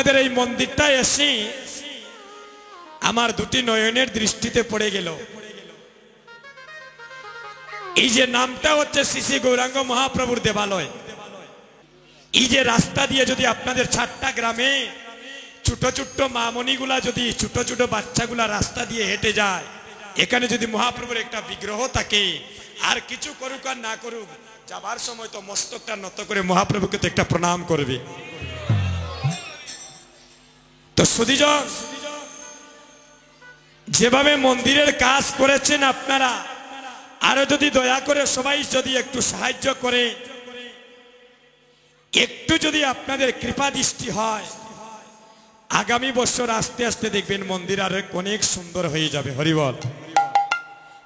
আপনাদের এই মন্দিরটা এসে আমার দুটি নয়নের দৃষ্টিতে পড়ে গেল। এই যে নামটা হচ্ছে শ্রী শ্রী গৌরাঙ্গ মহাপ্রভুর দেবালয়। এই যে রাস্তা দিয়ে যদি আপনাদের 4টা গ্রামে ছোট ছোট মামনিগুলা যদি ছোট ছোট বাচ্চাগুলা রাস্তা দিয়ে হেঁটে যায়, এখানে যদি মহাপ্রভুর একটা বিগ্রহ থাকে, আর কিছু করুক আর না করুক, যাবার সময় তো মস্তকটা নত করে মহাপ্রভুকে তো একটা প্রণাম করবে। তো সুধীজন, যেভাবে মন্দিরের কাজ করেছেন আপনারা, আরো যদি দয়া করে সবাই যদি একটু সাহায্য করে, একটু যদি আপনাদের কৃপা দৃষ্টি হয়, আগামী বছর আস্তে আস্তে দেখবেন মন্দির আরো অনেক সুন্দর হয়ে যাবে। হরিবল।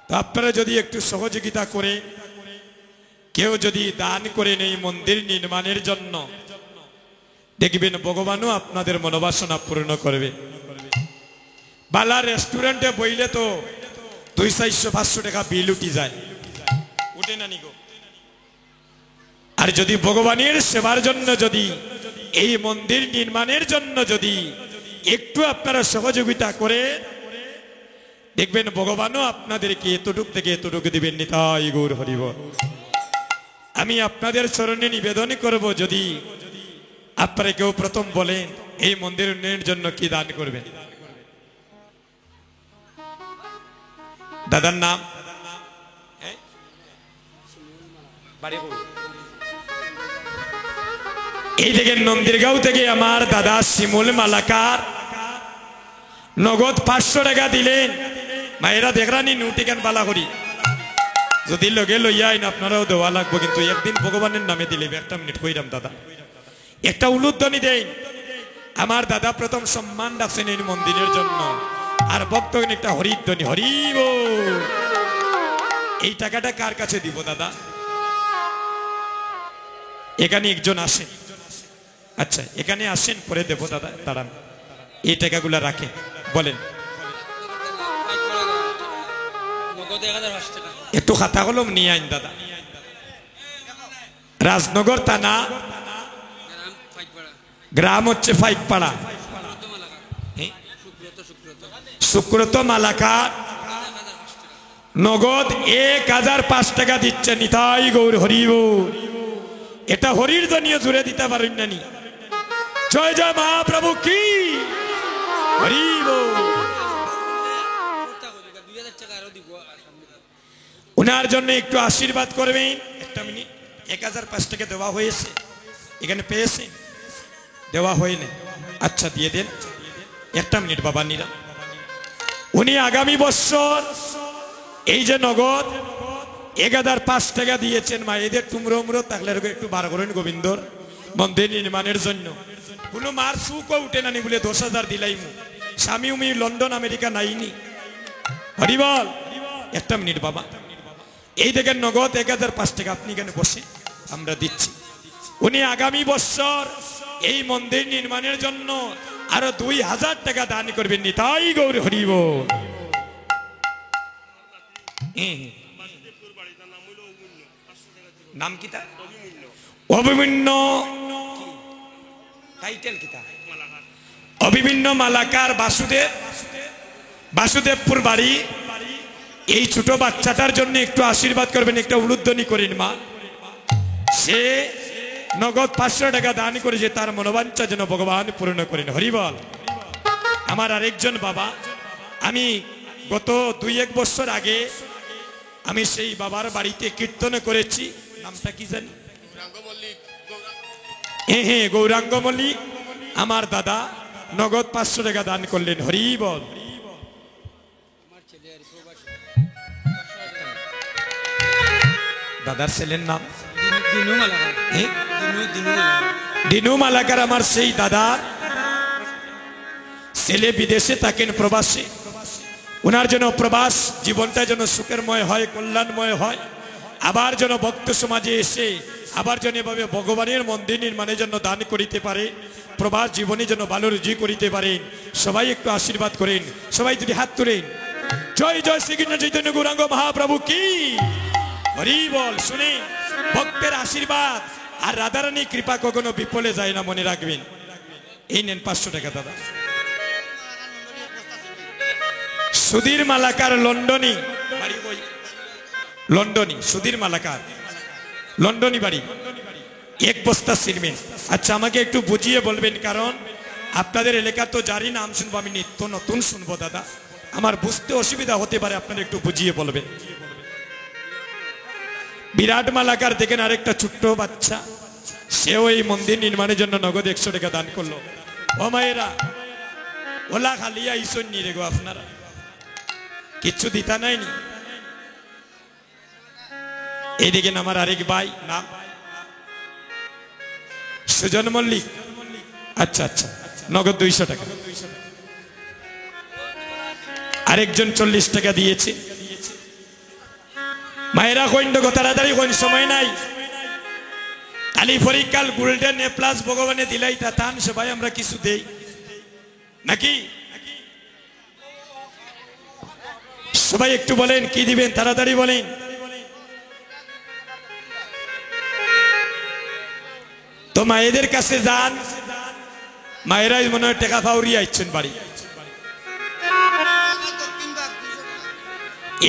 তো আপনারা যদি একটু সহযোগিতা করে, কেউ যদি দান করেন এই মন্দির নির্মাণের জন্য, দেখবেন ভগবানও আপনাদের মনোবাসনা পূর্ণ করবে। বালা রেস্টুরেন্টে বইলে তো 200-400 টাকা বিল উঠে যায়, উঠে না নিগো। আর যদি ভগবানের সেবার জন্য, যদি এই মন্দির নির্মাণের জন্য যদি একটু আপনারা সহযোগিতা করে, দেখবেন ভগবানও আপনাদেরকে এতটুক থেকে এতটুকু দিবেন। নিতাই গৌর হরিবল। আমি আপনাদের চরণে নিবেদন করব, যদি আপনারা কেউ প্রথম বলেন এই মন্দির উন্নয়নের জন্য কি দান করবেন। দাদার নাম? এই দেখেন নন্দীরগাঁও থেকে আমার দাদা শিমুল মালাকার নগদ 500 টাকা দিলেন। মায়েরা দেখরানি নুটিকেন বালা করি, যদি লগে লইয়া আইন আপনারাও দেওয়া লাগবো, কিন্তু একদিন ভগবানের নামে দিলে। 1 মিনিট কইরাম দাদা, একটা উলুধ্বনি দেন। আমার দাদা প্রথম সম্মান রাখছেন এই মন্দিরের জন্য, আর ভক্তগণ একটা হরিধ্বনি, হরিব। এই টাকাটা কার কাছে দিব দাদা? এখানে একজন আসেন। আচ্ছা, এখানে আসেন, পরে দেব দাদা। দাঁড়ান, এই টাকাগুলা রাখেন। বলেন, একটু খাতা কলম নিয়ে আইন দাদা। রাজনগর থানা, গ্রাম হচ্ছে ফাইকপাড়া, সুব্রত মালাকার, নগদ 1005 টাকা দিচ্ছে। নিতাই গৌর হরিব। এটা হরির ধ্বনিও জুড়ে দিতে পারেন না নি? জয় জয় মহাপ্রভু কি হরিব। উনার জন্য একটু আশীর্বাদ করবেন। 1 মিনিট। 1005 টাকা দেওয়া হয়েছে, এখানে পেয়েছেন? দেওয়া হয়নি? আচ্ছা, দিয়ে দেন। 1 মিনিট বাবা নিরা। উনি আগামী বছর এই যে নগদ 1005 টাকা দিয়েছেন, মায়েদের টুমরো উমরো থাকলে একটু বার করেন গোবিন্দর মন্দির নির্মাণের জন্য। কোনো মার সুখও উঠে নানি বলে 10,000 দিলাইম। স্বামী উমি লন্ডন আমেরিকা নাইনি। হরিবল। 1 মিনিট বাবা। এই দেখেন নগদ 1005 টাকা, আপনি এখানে বসে, আমরা দিচ্ছি। উনি আগামী বছর এই মন্দির নির্মাণের জন্য আরো 2000 টাকা দান করবেন। নিতাই গৌর হরিব। নাম কি তার? অভিমন্য। টাইটেল কি তার? অভিমন্য মালাকার বাসুদেব, বাসুদেবপুর বাড়ি। এই ছোট বাচ্চাটার জন্য একটু আশীর্বাদ করবেন, একটা উলুধ্বনি করেন মা। সে নগদ 500 টাকা দান করেছে, তার মনোবাঞ্ছা যেন ভগবান পূর্ণ করেন। হরিবল। আমার আরেকজন বাবা, আমি গত 2-1 বছর আগে আমি সেই বাবার বাড়িতে কীর্তন করেছি। নামটা কি জানি? হ্যাঁ, গৌরাঙ্গ মল্লিক। আমার দাদা নগদ 500 টাকা দান করলেন। হরিবল। দাদার ছেলের নাম দিনু মালাকার। আমার সেই দাদার ছেলে বিদেশে থাকেন, প্রবাসী। ওনার জন্য প্রবাস জীবনটা যেন সুখেরময় হয়, কল্যাণময় হয়। আবার যেন ভক্ত সমাজে এসে আবার যেন এভাবে ভগবানের মন্দির নির্মাণের জন্য দান করিতে পারে, প্রবাস জীবনে যেন ভালো রুজি করিতে পারেন। সবাই একটু আশীর্বাদ করেন, সবাই যদি হাত তুলেন। জয় জয় শ্রীকৃষ্ণ চৈতন্য গৌরাঙ্গ মহাপ্রভু কি হরিবল। শুনে, ভক্তের আশীর্বাদ আর রাধারানী কৃপা কখনো বিফলে যায় না, মনে রাখবেন। এই নেন 500 টাকা দাদা। সুধীর মালাকার লন্ডনী বাড়ি, ওই লন্ডনী সুধীর মালাকার লন্ডনী বাড়ি, 1 বস্তা সিমেন্ট। আচ্ছা আমাকে একটু বুঝিয়ে বলবেন, কারণ আপনাদের এলাকা তো যারই নাম শুনবো আমি নিত্য নতুন শুনবো দাদা, আমার বুঝতে অসুবিধা হতে পারে, আপনারা একটু বুঝিয়ে বলবেন। বিরাট মালাকার দেখেন আরেকটা ছোট্ট বাচ্চা, সেও এই মন্দির নির্মাণের জন্য নগদ 100 টাকা দান করলো। ও মায়েরা, ওলা খালিয়া ইসন নি রেগো, আপনারা কিচ্ছু দিতা নাইনি। এই দেখেন আমার আরেক ভাই, নাম সুজন মল্লিক। আচ্ছা আচ্ছা, নগদ 200 টাকা। আরেকজন 40 টাকা দিয়েছে। মায়েরা কইন তো তাড়াতাড়ি কোন সময় নাই, কালি পরীক্ষাল গোল্ডেন এ প্লাস ভগবানে দিলাই তা তান সবাই আমরা কিছু দেই নাকি? সবাই একটু বলেন কি দিবেন, তাড়াতাড়ি বলেন। তো মায়েদের কাছে যান, মায়েরাই মনে হয় টাকা পাউরি আইছেন বাড়ি।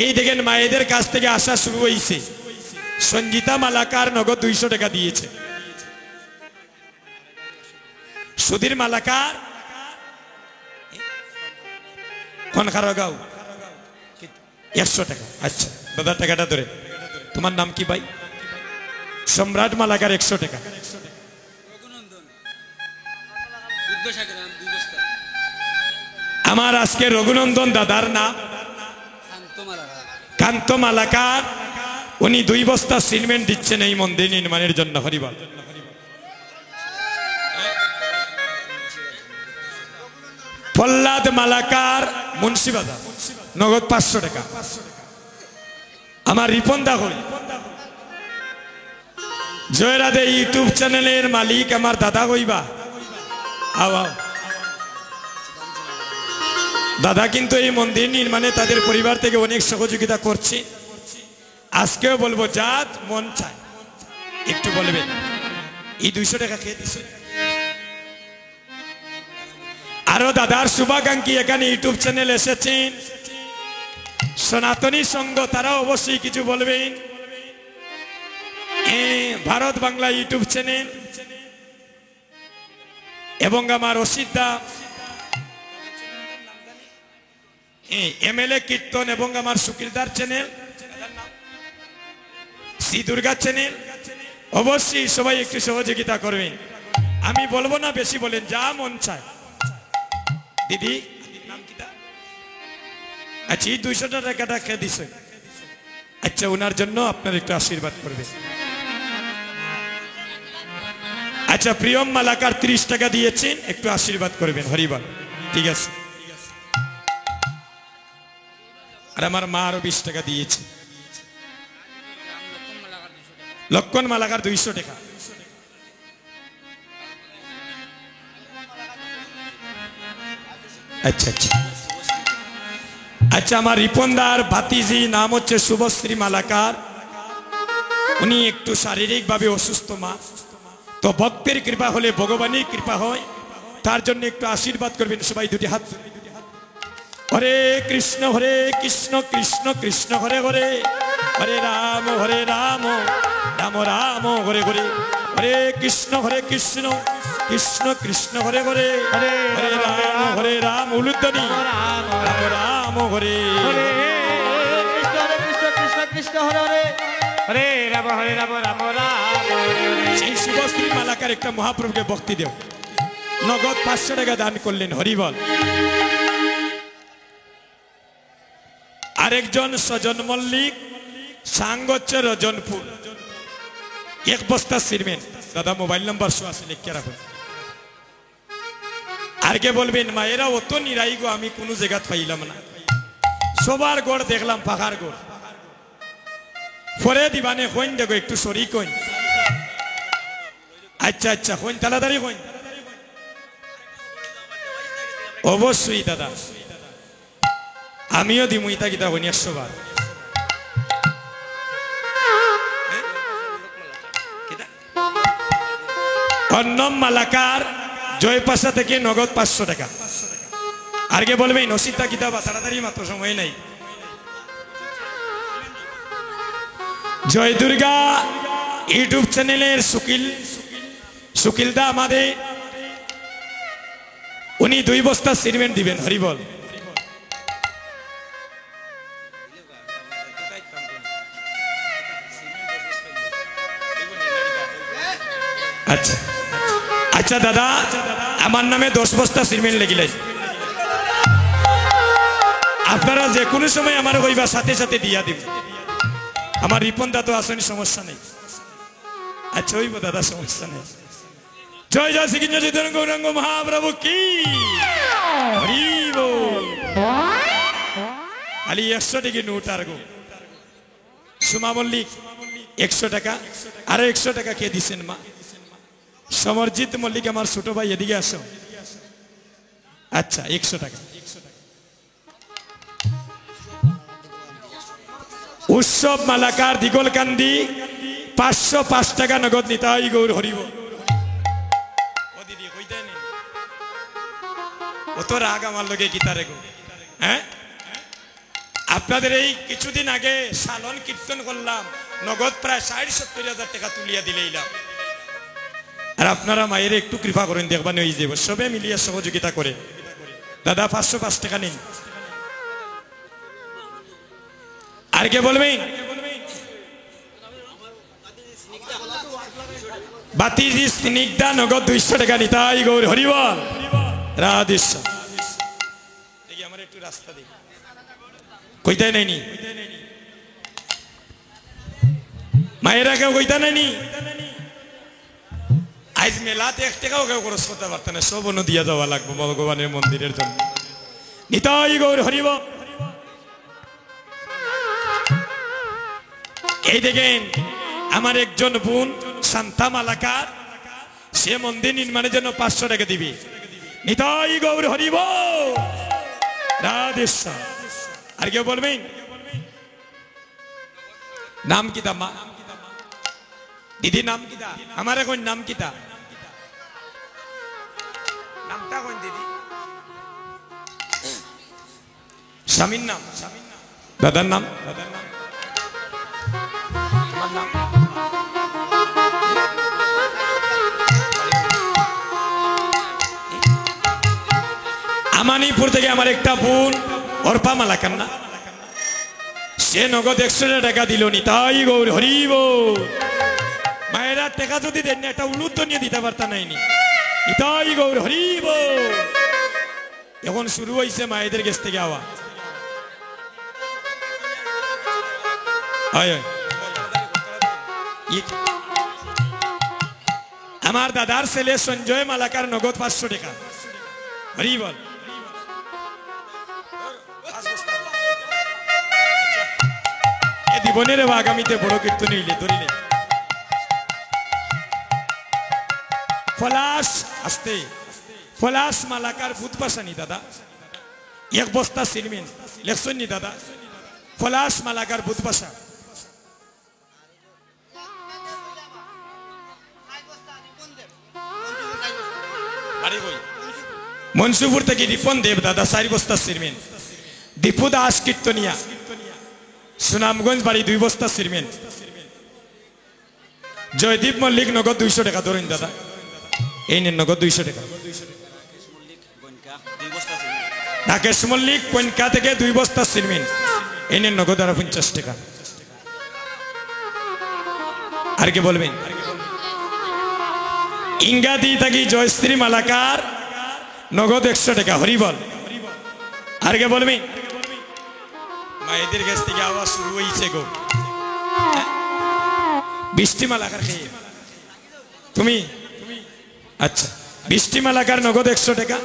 এই দেখেন মায়েদের কাছ থেকে আসা শুরু হয়েছে। সঞ্জিতা মালাকার নগদ 200 টাকা দিয়েছে। সুধীর মালাকার খনখারগাঁও 100 টাকা। আচ্ছা দাদা টাকাটা ধরে, তোমার নাম কি ভাই? সম্রাট মালাকার 100 টাকা। আমার আজকে রঘুনন্দন দাদার নাম কান্ত মালাকার, উনি 2 বস্তা সিমেন্ট দিচ্ছেন এই মন্দির নির্মাণের জন্য। হরিবল। প্রহ্লাদ মালাকার মুন্সিবাজার নগদ 500 টাকা। আমার রিপন দা হই জয়রাধে ইউটিউব চ্যানেলের মালিক আমার দাদা হইবা। আও আও দাদা কিন্তু এই মন্দির নির্মাণে তাদের পরিবার থেকে অনেক সহযোগিতা করছে। আজকেও বলবো জাত মন চায় একটু বলবেন। এই 200 টাকা খেয়ে দিছে। আরো দাদার শুভাকাঙ্ক্ষী এখানে ইউটিউব চ্যানেল এসেছেন, সনাতনী সংঘ, তারা অবশ্যই কিছু বলবেন। ভারত বাংলা ইউটিউব চ্যানেল এবং আমার অসিদ্ধা এমএলএ কীর্তন এবং আমার সুকিরদার চ্যানেল, শ্রী দুর্গা চ্যানেল, অবশ্যই সবাই একটু সহযোগিতা করবেন। আমি বলবো না বেশি, বলেন যা মন চায়। দিদি নাম কি? আচ্ছা এই 200 টাকাটা খেয়ে দিছে। আচ্ছা ওনার জন্য আপনার একটু আশীর্বাদ করবেন। আচ্ছা প্রিয়ম মালাকার 30 টাকা দিয়েছেন, একটু আশীর্বাদ করবেন। হরিবল। ঠিক আছে। আর আমার মা আরো 20 টাকা দিয়েছে। লক্ষণ মালাকার 200 টাকা। আচ্ছা আচ্ছা আচ্ছা আমার রিপনদার ভাতিজি নাম হচ্ছে শুভশ্রী মালাকার, উনি একটু শারীরিক ভাবে অসুস্থ মা, তো ভক্তের কৃপা হলে ভগবানের কৃপা হয়, তার জন্য একটু আশীর্বাদ করবেন সবাই। 2টি হাত। হরে কৃষ্ণ কৃষ্ণ কৃষ্ণ হরে হরে, হরে রাম রাম রাম হরে হরে, হরে কৃষ্ণ কৃষ্ণ কৃষ্ণ হরে হরে, হরে রাম উলুধ্বনি রাম রাম হরে, কৃষ্ণ কৃষ্ণ হরে হরে, হরে রাম রাম রাম। সেই শুভশ্রী মালাকার একটা মহাপ্রভুকে ভক্তি দেও, নগদ 500 টাকা দান করলেন। হরিবল। আরেকজন সজন মল্লিক, সাঙ্গ হচ্ছে রজনপুর, 1 বস্তা সিমেন্ট। দাদা মোবাইল নাম্বার শো আছে, লিখে রাখুন। আর কে বলবেন মায়েরা অত নিরাই গো, আমি কোনো জায়গা পাইলাম না, সবার গড় দেখলাম পাখার গড়। পরে দিবানে কইন দেখো একটু সরি কইন। আচ্ছা আচ্ছা কইন, তাড়াতাড়ি কইন। অবশ্যই দাদা, আমিও দিমু ইতা গীতা কইনি 100 বার। অন্নম মালাকার জয়পাশা থেকে নগদ 500 টাকা। আর কে বলবেন নসিদা কিতাবা তাড়াতাড়ি, মাত্র সময় নাই। জয় দুর্গা ইউটিউব চ্যানেলের সুকিলদা আমাদের, উনি 2 বস্তা সিমেন্ট দিবেন। হরিবল। আচ্ছা আচ্ছা দাদা, আমার নামে 10 বস্তা সিমেন্ট লেগিলাই। আপনারা যে কোনো সময় আমার কইবা, সাথে সাথে দিয়া দিব। আমার রিপন দা তো আসেনি, সমস্যা নেই। আচ্ছা হইব দাদা, সমস্যা নেই। জয় জয় শ্রী কৃষ্ণ চৈতন্য গৌরাঙ্গ মহাপ্রভু কি হরিব। আলি 100 টাকা নোট আর গো। সুমা মল্লিক 100 টাকা। আর 100 টাকা কে দিছেন মা? সমরজিৎ মল্লিক আমার ছোট ভাই, এদিকে আসো। আচ্ছা 100 টাকা। উৎসব মালাকার দিগলকান্দি 505 টাকা নগদ নিতাই গৌর হরিব। ও দিদি কইতে নেই, ও তো রাগ আমার লগে গীতারে গো। হ্যাঁ, আপনাদের এই কিছুদিন আগে সালন কীর্তন করলাম, নগদ প্রায় 60-70 টাকা তুলিয়া দিলেইলাম। আর আপনারা মায়ের একটু কৃপা করেন, দেখবেন ওই যাব সবে মিলিয়ে সহযোগিতা করে। দাদা 505 টাকা নিন। আর কে বলবেন? বাতিজি স্নিগ্ধা নগদ 200 টাকা নিতাই গৌর হরিবল। রাধেশ্যাম। দেখি আমার একটু রাস্তা দিই, কইতে নাইনি মায়েরা, কেউ কইতা নাইনি। আজ মেলাতে 1 টাকাও কেউ খরচ করতে পারত না, সব অন্য দিয়া যাওয়া লাগবে ভগবানের মন্দিরের জন্য। নিতাই গৌর হরিবল। এই দেখেন আমার একজন বোন শান্তা মালাকার, সে মন্দির নির্মাণের জন্য 500 টাকা দিবি। নিতাই গৌর হরিবল। রাধেশ্যাম। আর কেউ বলবেন? নাম কিতা মা? দিদি নাম কিতা? আমার এখন নাম কিতা? নামটা কোন দিদি? স্বামীর নাম? দাদার নাম? আমার নাম? আমানিপুর থেকে আমার একটা বোন অর্পা মালাকার না, সে নগদ 100 টাকা দিল। নিতাই গৌর হরিব। মায়েরা টাকা যদি দেন না, একটা উলুদ্ধ নিয়ে দিতে পারতা নাইনি। নিতাই গৌর হরিব। এখন শুরু হয়েছে মায়েদের কাছ থেকে আওয়া। আমার দাদার ছেলে সঞ্জয় মালাকার নগদ 500 টাকা। হরিবল। জীবনের আগামীতে বড় কীর্তন হইলে ধরিলে ফলাস আসতে ফলাস মালাকার ভূত পাশানি দাদা 1 বস্তা সিমেন্ট লেখছেন নি দাদা? ফলাস মালাকার ভূত পাশা মনসুপুর থেকে রিপন দেব দাদা 4 বস্তা সিমেন্ট। দীপু দাস কীর্তনিয়া সুনামগঞ্জ বাড়ি 2 বস্তা সিমেন্ট। জয়দীপ মল্লিক নগদ 200 টাকা ধরেন দাদা। এই নেন নগদ 200 টাকা। রাকেশ মল্লিক কনকা থেকে 2 বস্তা সিমেন্ট। এই নেন নগদ 50 টাকা। আর কি বলবেন? ইঙ্গাদি থাকি জয়শ্রী মালাকার নগদ 100 টাকা। হরিবল। আর কে বলবেন? মায়েদের কাছ থেকে আওয়াজ শুরু হয়েছে গো। বৃষ্টি মালাকার খেয়ে তুমি? আচ্ছা, বৃষ্টি মালাকার নগদ 100 টাকা।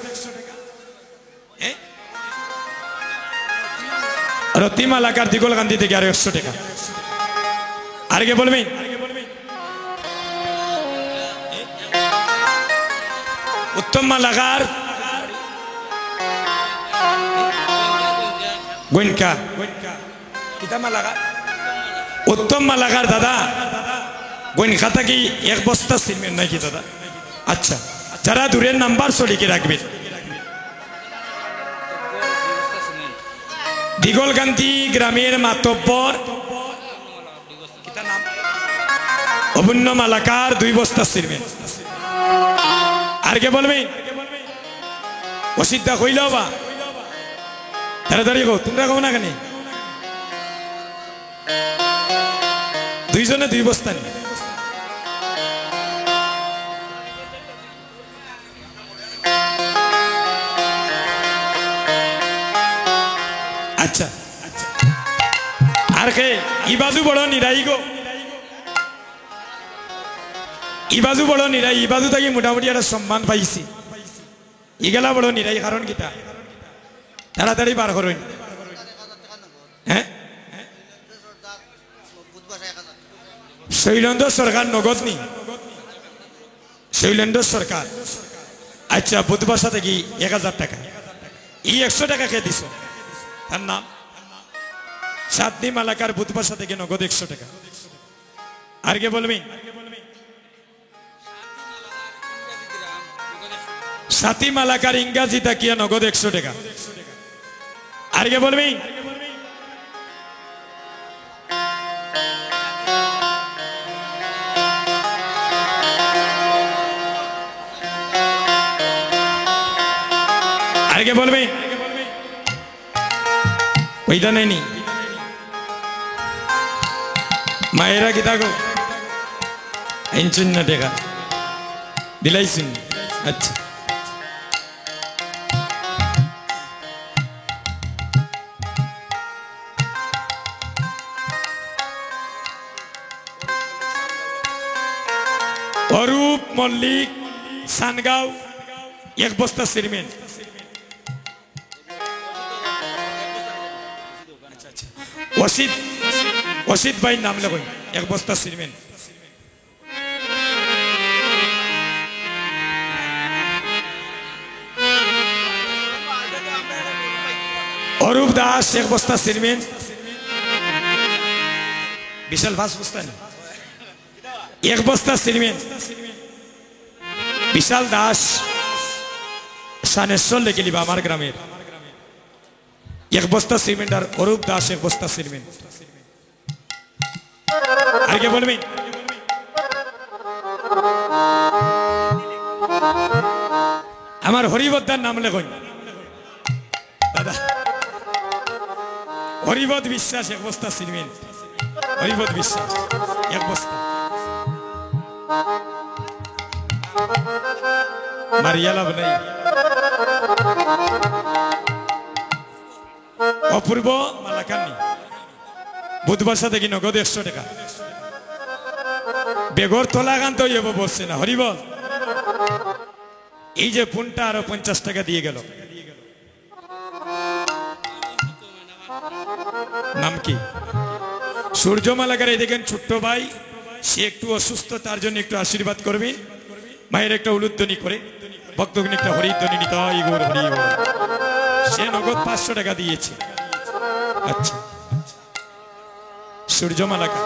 রতি মালাকার দিগলকান্দি থেকে আর 100 টাকা। আর কে বলবেন? উত্তম মালাকার গোয়েনকা কিতা মালাকার? উত্তম মালাকার দাদা গোয়েনকা থাকি 1 বস্তা সিমেন্ট নাকি দাদা? আচ্ছা যারা দূরের নাম্বার লিখে রাখবেন। দিগলকান্দি গ্রামের মাতব্বর অবন্য মালাকার 2 বস্তা সিমেন্ট। আর কে বলবেন? অসিদ্ধা কইল বা তাড়াতাড়ি গো, তোমরা কো না কেন? 2 জনে 2 বস্তা নি। আচ্ছা আর কে ইবাজু বড় নিরাই গো, ইবাজু বড় নিরাই, ইবাজু থাকি মোটামুটি একটা সম্মান পাইছি, ইগেলা বড় নিরাই। কারণ কিতা? তাড়াতাড়ি বার করুন। হ্যাঁ, শৈলেন্দ্র সরকার নগদ নি, শৈলেন্দ্র সরকার। আচ্ছা বুধবার সাথে কি 1000 টাকা, এই 100 টাকা কে দিছ? তার নাম সাতনি মালাকার বুধবার সাথে কি নগদ 100 টাকা। আর কে বলবি? সাথী মালাকার ইংরাজি তাকিয়া নগদ 100 টাকা। আর কে বলবি? আর কে বলবি? ওইটা নেই মায়েরা কি থাকো 50 টাকা দিলাইছেন। আচ্ছা অরূপ মল্লিক সানগাঁও 1 বস্তা সিমেন্ট। অসিত ভাই নাম লেখেন 1 বস্তা সিমেন্ট। অরূপ দাস 1 বস্তা সিমেন্ট। বিশাল ভাস বস্তা 1 বস্তা সিমেন্ট। বিশাল দাস সানেশ্বর লেগে লিবা আমার গ্রামের 1 বস্তা সিমেন্ট। আর অরূপ দাস 1 বস্তা সিমেন্ট। আর কে বলবি? আমার হরিবদ্দার নাম লেখুন দাদা, হরিবদ বিশ্বাস 1 বস্তা সিমেন্ট। হরিবদ বিশ্বাস 1 বস্তা। মারিয়া লাভ নাই। অপূর্ব মালাকান্নি বুধবার সাথে কি নগদ 100 টাকা। বেগর তোলা গান তো এব বলছে না। হরিবল এই যে ফোনটা আরো 50 টাকা দিয়ে গেল। নাম কি? সূর্য মালাকার। এই দেখেন ছোট্ট ভাই, সে একটু অসুস্থ, তার জন্য একটু আশীর্বাদ করবেন। মায়ের একটা উলুধ্বনি করে ভক্তগণ একটা হরিধ্বনি নিতে হয়। সে নগদ 500 টাকা দিয়েছে। আচ্ছা সূর্য মালাকা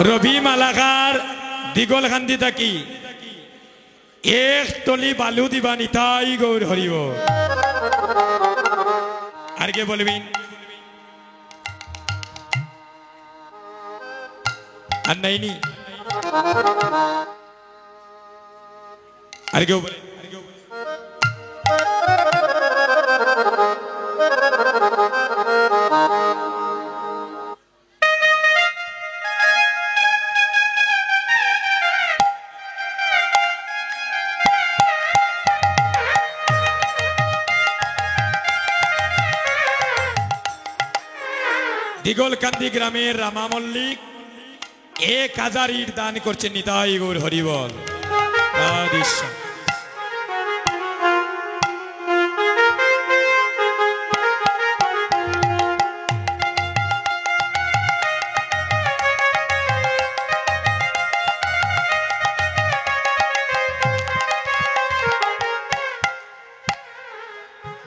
রবি মালাকার দিগলকান্দি থাকি 1 টলি বালু দিবা নিতাই গৌর হরিব। আর কে বলবেন? আর নাইনি? আর কেউ বলে? দিগলকান্দি গ্রামের রামা মল্লিক 1000 ইট দান করছেন নিতাই গৌর হরিবল।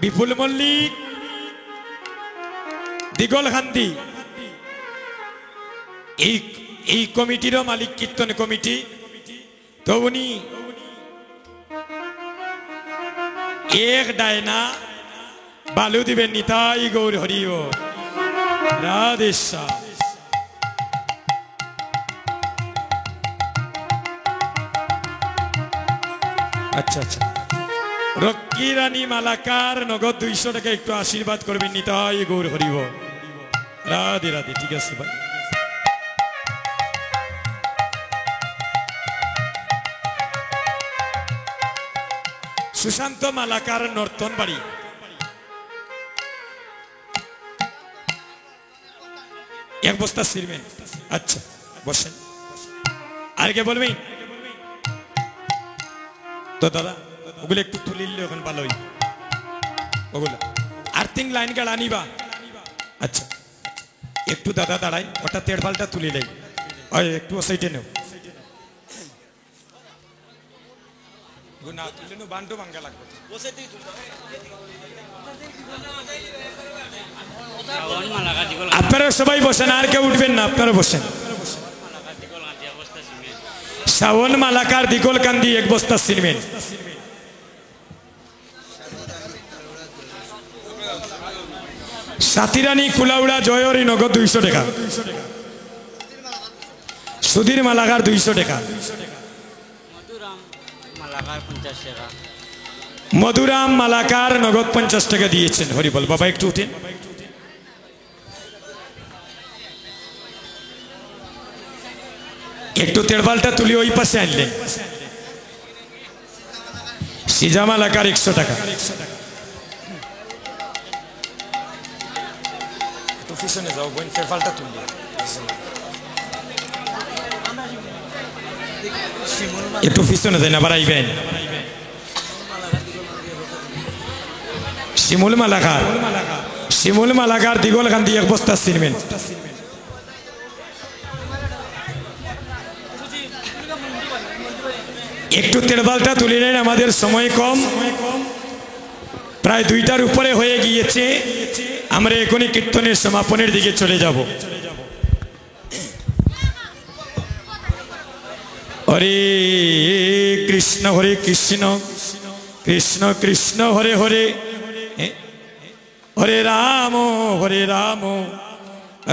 বিপুল মল্লিক দিগলকান্দি এই এই কমিটিরও মালিক কীর্তন কমিটি, তো উনি এক ডায়না বালু দিবেন। নিতাই গৌর হরি বল, রাধেশ্যাম। আচ্ছা আচ্ছা, রক্ষী রানী মালাকার নগদ 200 টাকা একটু আশীর্বাদ করবেন। নিতাই গৌর হরি বল, রাধে রাধে। ঠিক আছে ভাই। সুশান্ত মালাকার নর্তন বাড়ি, এক বস্তা সিমেন্ট। আচ্ছা বসেন, আর কে বলবেন? তো দাদা ওগুলো একটু তুলিলে ওখানে ভালোই, ওগুলো আর্থিং লাইন গাড় আনিবা। আচ্ছা একটু দাদা দাঁড়াই, ওটা তেড়ফালটা তুলিলেই একটু সাইডে নেও। না তুলে বান্ডু ভাঙ্গা লাগবে। আপনারা সবাই বসেন, আর কেউ উঠবেন না, আপনারা বসেন। শ্রাবণ মালাকার দিগলকান্দি এক বস্তা সিমেন্ট। সাথীরানী কুলাউড়া জয়রী নগদ 200 টাকা। সুধীর মালাকার 200 টাকা। মধুরাম মালাকার নগদ 50 টাকা দিয়েছেন। হরিবল বাবা একটু উঠেন। একটু তেড়বালটা তুলি ওই পাশে আনলেন। সিজা মালাকার 100 টাকা। একটু পিছনে যাও বোন, তেড়বালটা তুলি। একটু পিছনে যাই না, বাড়াইবেন। শিমুল মালাকার, শিমুল মালাকার দিগলকান্দি এক বস্তা সিমেন্ট। একটু তেড়বালটা তুলে নেন, আমাদের সময় কম, প্রায় 2টার উপরে হয়ে গিয়েছে। আমরা এখনই কীর্তনের সমাপনের দিকে চলে যাব। হরে কৃষ্ণ হরে কৃষ্ণ, কৃষ্ণ কৃষ্ণ হরে হরে, হরে রাম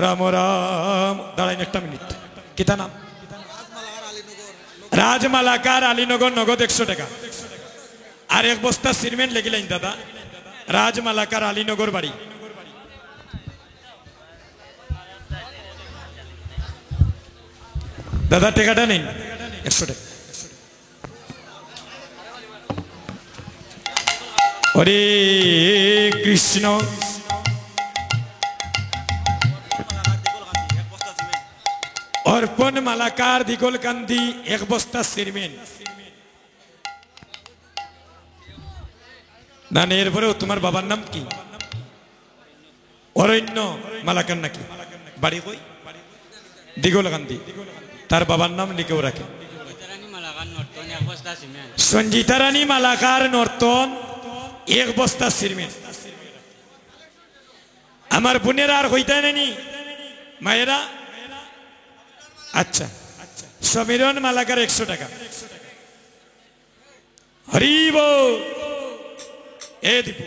রাম রাম। দাঁড়াইন একটা মিনিট, কিতা নাম? রাজমালাকার আলীনগর নগদ 100 টাকা। আর এক বস্তা সিমেন্ট লেগিলেন দাদা, রাজমালাকার আলীনগর বাড়ি। দাদা টাকাটা নেন, 100 টাকা। হরে কৃষ্ণ। অর্পণ মালাকার দিগলকান্দি এক বস্তা সিমেন্ট। না এরপরেও তোমার বাবার নাম কি? অরণ্য মালাকার নাকি? বাড়ি কই? দিগলকান্দি। তার বাবার নাম লিখেও রাখে। সঞ্জিতা রানী মালাকার নর্তন এক বস্তা সিমেন্ট। আমার বোনেরা আর হইতে নেনি মায়েরা। আচ্ছা, সমীরণ মালাকার 100 টাকা। হরিব এ দীপু